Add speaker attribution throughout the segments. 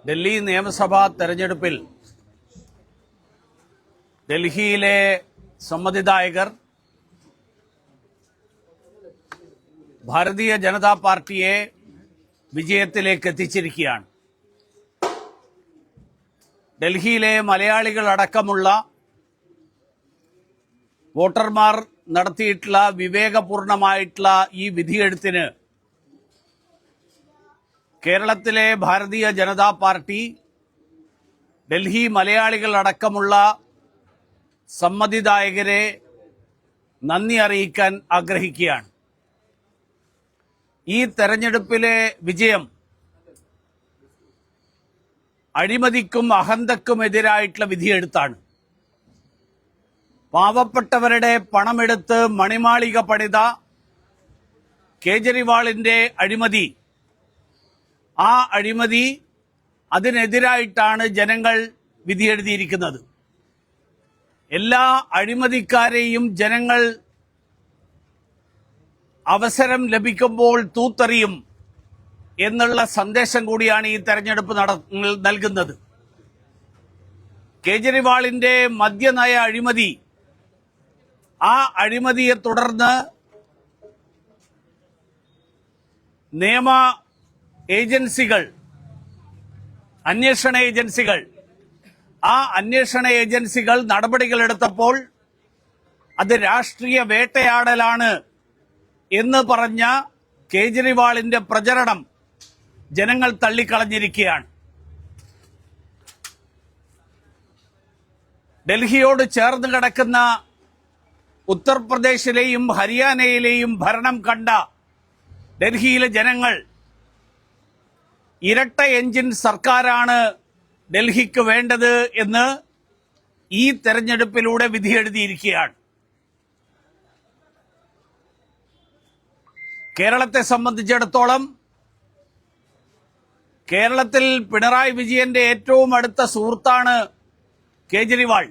Speaker 1: ഡൽഹി നിയമസഭാ തെരഞ്ഞെടുപ്പിൽ ഡൽഹിയിലെ സമ്മതിദായകർ ഭാരതീയ ജനതാ പാർട്ടിയെ വിജയത്തിലേക്ക് എത്തിച്ചിരിക്കുകയാണ്. ഡൽഹിയിലെ മലയാളികളടക്കമുള്ള വോട്ടർമാർ നടത്തിയിട്ടുള്ള വിവേകപൂർണമായിട്ടുള്ള ഈ വിധിയെഴുത്തിന് കേരളത്തിലെ ഭാരതീയ ജനതാ പാർട്ടി ഡൽഹി മലയാളികളടക്കമുള്ള സമ്മതിദായകരെ നന്ദി അറിയിക്കാൻ ആഗ്രഹിക്കുകയാണ്. ഈ തെരഞ്ഞെടുപ്പിലെ വിജയം അഴിമതിക്കും അഹന്തക്കുമെതിരായിട്ടുള്ള വിധിയെഴുത്താണ്. പാവപ്പെട്ടവരുടെ പണമെടുത്ത് മണിമാളിക പണിത കേജ്രിവാളിന്റെ അഴിമതി, ആ അഴിമതി അതിനെതിരായിട്ടാണ് ജനങ്ങൾ വിധിയെഴുതിയിരിക്കുന്നത്. എല്ലാ അഴിമതിക്കാരെയും ജനങ്ങൾ അവസരം ലഭിക്കുമ്പോൾ തൂത്തെറിയും എന്നുള്ള സന്ദേശം കൂടിയാണ് ഈ തെരഞ്ഞെടുപ്പ് നൽകുന്നത്. കേജ്രിവാളിന്റെ മദ്യനയ അഴിമതി, ആ അഴിമതിയെ തുടർന്ന് നിയമ ഏജൻസികൾ, അന്വേഷണ ഏജൻസികൾ, ആ അന്വേഷണ ഏജൻസികൾ നടപടികളെടുത്തപ്പോൾ അത് രാഷ്ട്രീയ വേട്ടയാടലാണ് എന്ന് പറഞ്ഞ കേജ്രിവാളിന്റെ പ്രചരണം ജനങ്ങൾ തള്ളിക്കളഞ്ഞിരിക്കുകയാണ്. ഡൽഹിയോട് ചേർന്ന് കിടക്കുന്ന ഉത്തർപ്രദേശിലെയും ഹരിയാനയിലെയും ഭരണം കണ്ട ഡൽഹിയിലെ ജനങ്ങൾ ഇരട്ട എഞ്ചിൻ സർക്കാരാണ് ഡൽഹിക്ക് വേണ്ടത് എന്ന് ഈ തെരഞ്ഞെടുപ്പിലൂടെ വിധിയെഴുതിയിരിക്കുകയാണ്. കേരളത്തെ സംബന്ധിച്ചിടത്തോളം കേരളത്തിൽ പിണറായി വിജയന്റെ ഏറ്റവും അടുത്ത സുഹൃത്താണ് കേജ്രിവാൾ.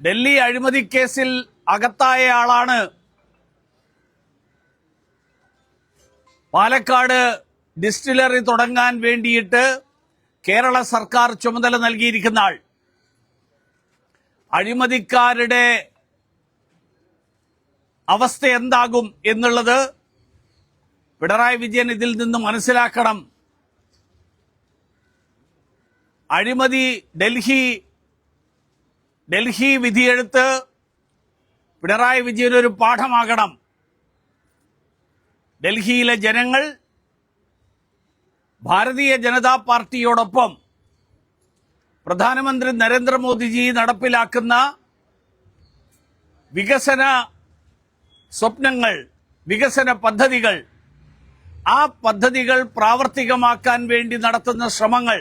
Speaker 1: ഡൽഹി അഴിമതി കേസിൽ അകത്തായ ആളാണ്. പാലക്കാട് ഡിസ്റ്റിലറി തുടങ്ങാൻ വേണ്ടിയിട്ട് കേരള സർക്കാർ ചുമതല നൽകിയിരിക്കുന്ന ആൾ. അഴിമതിക്കാരുടെ അവസ്ഥ എന്താകും എന്നുള്ളത് പിണറായി വിജയൻ ഇതിൽ നിന്ന് മനസ്സിലാക്കണം. അഴിമതി ഡൽഹി വിധിയെഴുത്ത് പിണറായി വിജയൻ ഒരു പാഠമാകണം. ഡൽഹിയിലെ ജനങ്ങൾ ഭാരതീയ ജനതാ പാർട്ടിയോടൊപ്പം പ്രധാനമന്ത്രി നരേന്ദ്രമോദിജി നടപ്പിലാക്കുന്ന വികസന സ്വപ്നങ്ങൾ, വികസന പദ്ധതികൾ, ആ പദ്ധതികൾ പ്രാവർത്തികമാക്കാൻ വേണ്ടി നടത്തുന്ന ശ്രമങ്ങൾ,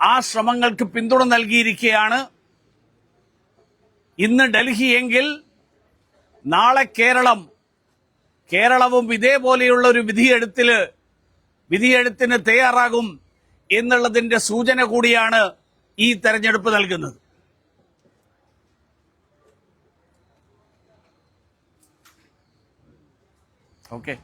Speaker 1: ആ ശ്രമങ്ങൾക്ക് പിന്തുണ നൽകിയിരിക്കുകയാണ്. ഇന്ന് ഡൽഹി എങ്കിൽ നാളെ കേരളവും ഇതേപോലെയുള്ള ഒരു വിധിയെഴുത്തിന് തയ്യാറാകും എന്നുള്ളതിന്റെ സൂചന കൂടിയാണ് ഈ തെരഞ്ഞെടുപ്പ് നൽകുന്നത്. ഓക്കെ.